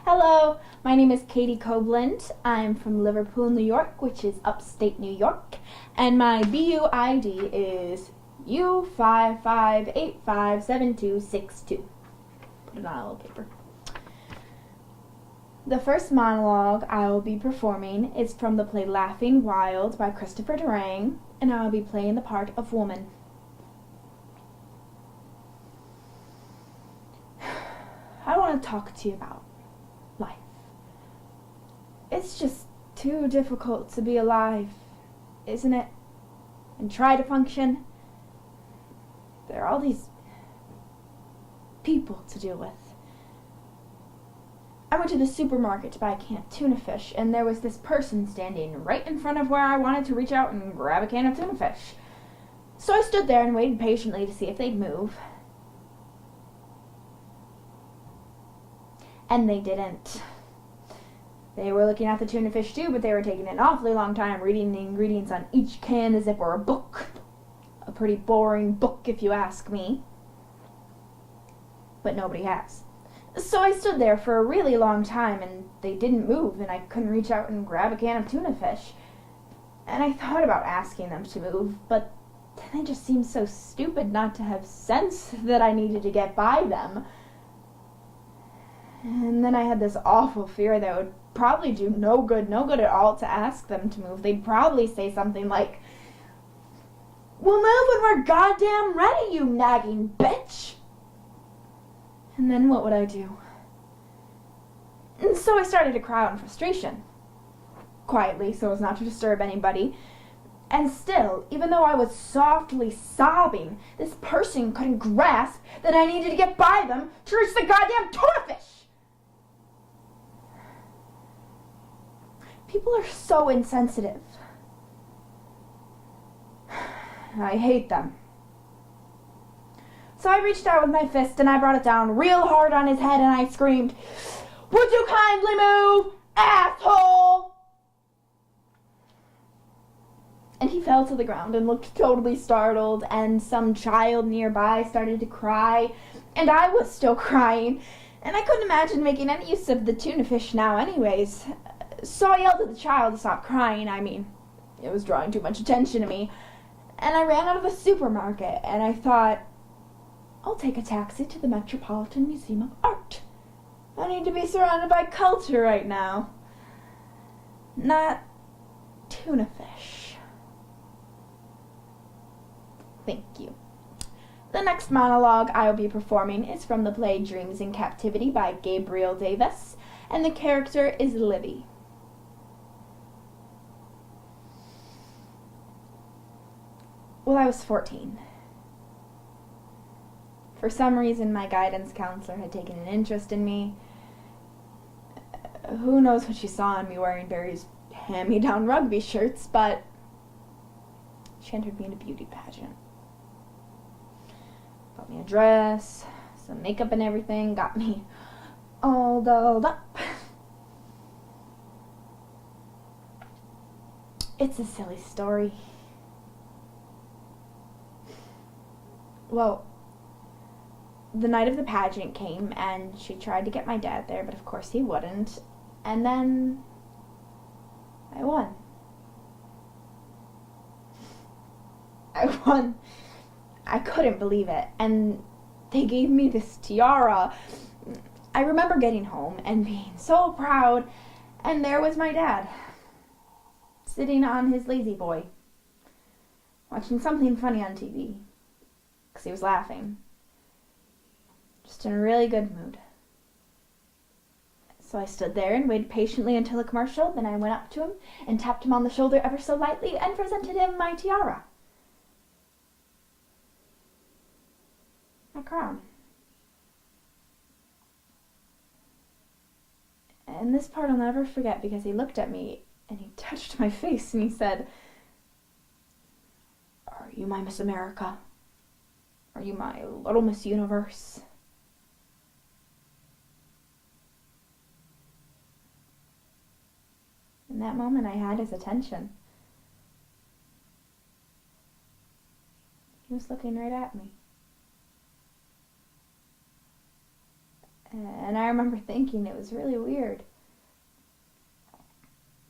Hello, my name is Catie Copeland. I'm from Liverpool, New York, which is upstate New York, and my BU ID is U55857262. Put it on a little paper. The first monologue I will be performing is from the play Laughing Wild by Christopher Durang, and I will be playing the part of woman. I want to talk to you about life. It's just too difficult to be alive, isn't it? And try to function. There are all these people to deal with. I went to the supermarket to buy a can of tuna fish, and there was this person standing right in front of where I wanted to reach out and grab a can of tuna fish. So I stood there and waited patiently to see if they'd move. And they didn't. They were looking at the tuna fish too, but they were taking an awfully long time reading the ingredients on each can as if it were a book. A pretty boring book, if you ask me. But nobody has. So I stood there for a really long time, and they didn't move, and I couldn't reach out and grab a can of tuna fish. And I thought about asking them to move, but then they just seemed so stupid not to have sense that I needed to get by them. And then I had this awful fear that it would probably do no good at all to ask them to move. They'd probably say something like, "We'll move when we're goddamn ready, you nagging bitch." And then what would I do? And so I started to cry out in frustration, quietly so as not to disturb anybody. And still, even though I was softly sobbing, this person couldn't grasp that I needed to get by them to reach the goddamn tuna fish. People are so insensitive. I hate them. So I reached out with my fist and I brought it down real hard on his head and I screamed, "Would you kindly move, asshole?" And he fell to the ground and looked totally startled, and some child nearby started to cry, and I was still crying, and I couldn't imagine making any use of the tuna fish now anyways. So I yelled at the child to stop crying. I mean, it was drawing too much attention to me. And I ran out of the supermarket, and I thought, I'll take a taxi to the Metropolitan Museum of Art. I need to be surrounded by culture right now. Not tuna fish. Thank you. The next monologue I will be performing is from the play Dreams in Captivity by Gabriel Davis, and the character is Libby. Well, I was 14. For some reason, my guidance counselor had taken an interest in me. Who knows what she saw in me wearing Barry's hand-me-down rugby shirts, but she entered me in a beauty pageant. Bought me a dress, some makeup and everything, got me all dolled up. It's a silly story. Well, the night of the pageant came, and she tried to get my dad there, but of course he wouldn't. And then I won. I won. I couldn't believe it. And they gave me this tiara. I remember getting home and being so proud, and there was my dad, sitting on his lazy boy, watching something funny on TV, because he was laughing. Just in a really good mood. So I stood there and waited patiently until a commercial, then I went up to him and tapped him on the shoulder ever so lightly and presented him my tiara. My crown. And this part I'll never forget because he looked at me and he touched my face and he said, "Are you my Miss America? Are you my little Miss Universe?" In that moment, I had his attention. He was looking right at me. And I remember thinking it was really weird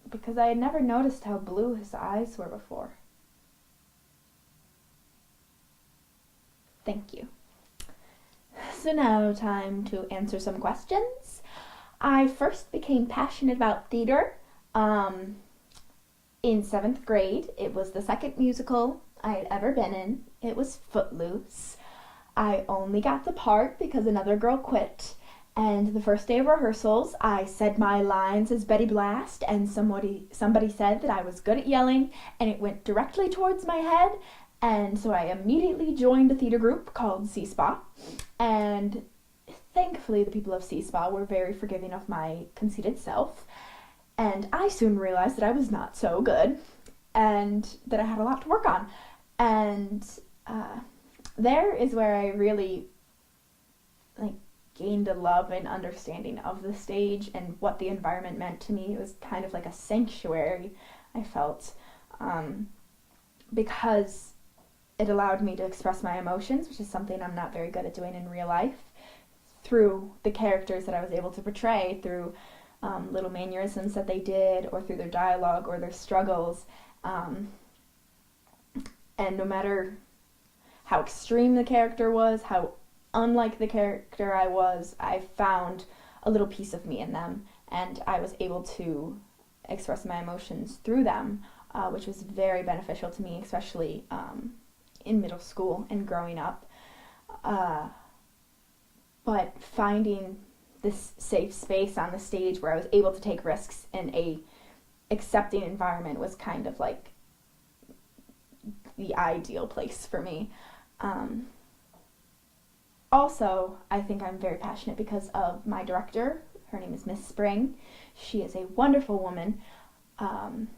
because I had never noticed how blue his eyes were before. Thank you. So now time to answer some questions. I first became passionate about theater in 7th grade. It was the second musical I had ever been in. It was Footloose. I only got the part because another girl quit. And the first day of rehearsals, I said my lines as Betty Blast, and somebody said that I was good at yelling, and it went directly towards my head. And so I immediately joined a theater group called C-SPA. And thankfully, the people of C-SPA were very forgiving of my conceited self. And I soon realized that I was not so good and that I had a lot to work on. And there is where I really gained a love and understanding of the stage and what the environment meant to me. It was kind of like a sanctuary, I felt, because it allowed me to express my emotions, which is something I'm not very good at doing in real life, through the characters that I was able to portray, through little mannerisms that they did, or through their dialogue or their struggles. And no matter how extreme the character was, how unlike the character I was, I found a little piece of me in them, and I was able to express my emotions through them, which was very beneficial to me, especially in middle school and growing up. But finding this safe space on the stage where I was able to take risks in a accepting environment was kind of like the ideal place for me. Also, I think I'm very passionate because of my director. Her name is Miss Spring. She is a wonderful woman and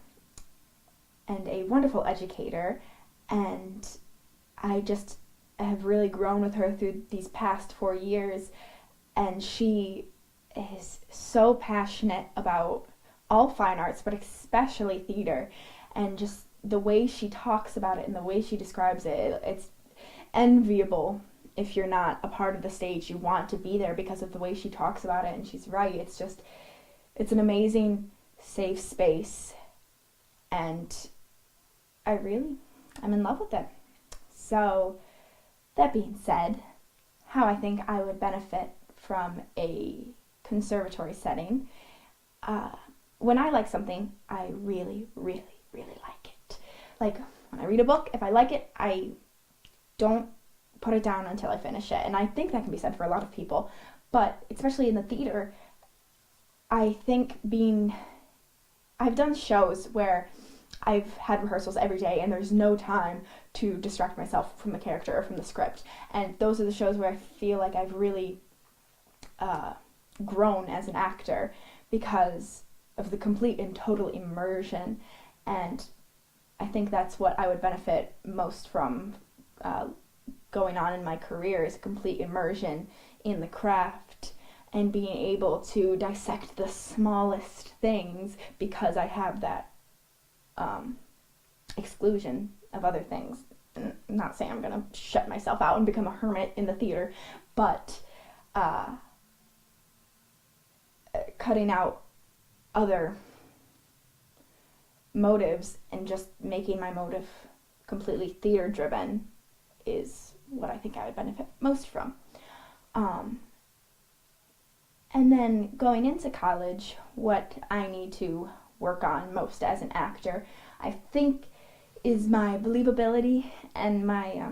a wonderful educator, and I just have really grown with her through these past 4 years, and she is so passionate about all fine arts, but especially theater, and just the way she talks about it and the way she describes it, it's enviable. If you're not a part of the stage, you want to be there because of the way she talks about it, and she's right. It's an amazing, safe space, and I'm in love with it. So, that being said, how I think I would benefit from a conservatory setting, when I like something, I really, really, really like it. Like, when I read a book, if I like it, I don't put it down until I finish it. And I think that can be said for a lot of people. But especially in the theater, I think I've done shows where I've had rehearsals every day and there's no time to distract myself from the character or from the script. And those are the shows where I feel like I've really grown as an actor because of the complete and total immersion. And I think that's what I would benefit most from going on in my career, is complete immersion in the craft and being able to dissect the smallest things because I have that exclusion of other things. I'm not saying I'm going to shut myself out and become a hermit in the theater, but cutting out other motives and just making my motive completely theater driven is what I think I would benefit most from. And then going into college, what I need to work on most as an actor, I think, is my believability and my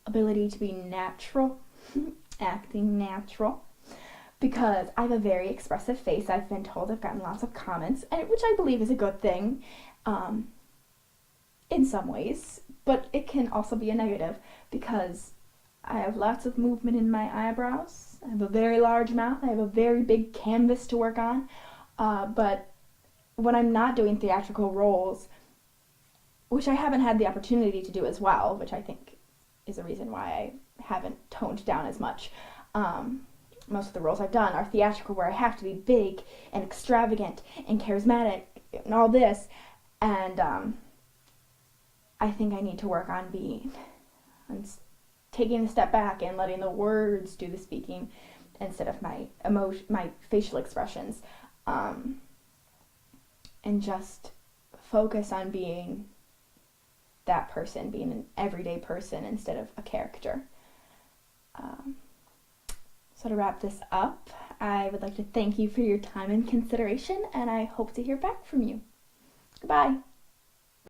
ability to be natural, acting natural, because I have a very expressive face. I've been told, I've gotten lots of comments, which I believe is a good thing in some ways, but it can also be a negative because I have lots of movement in my eyebrows, I have a very large mouth, I have a very big canvas to work on, but when I'm not doing theatrical roles, which I haven't had the opportunity to do as well, which I think is a reason why I haven't toned down as much. Most of the roles I've done are theatrical, where I have to be big and extravagant and charismatic and all this, and I think I need to work on taking a step back and letting the words do the speaking instead of my facial expressions, and just focus on being that person, being an everyday person instead of a character. So to wrap this up, I would like to thank you for your time and consideration, and I hope to hear back from you. Goodbye.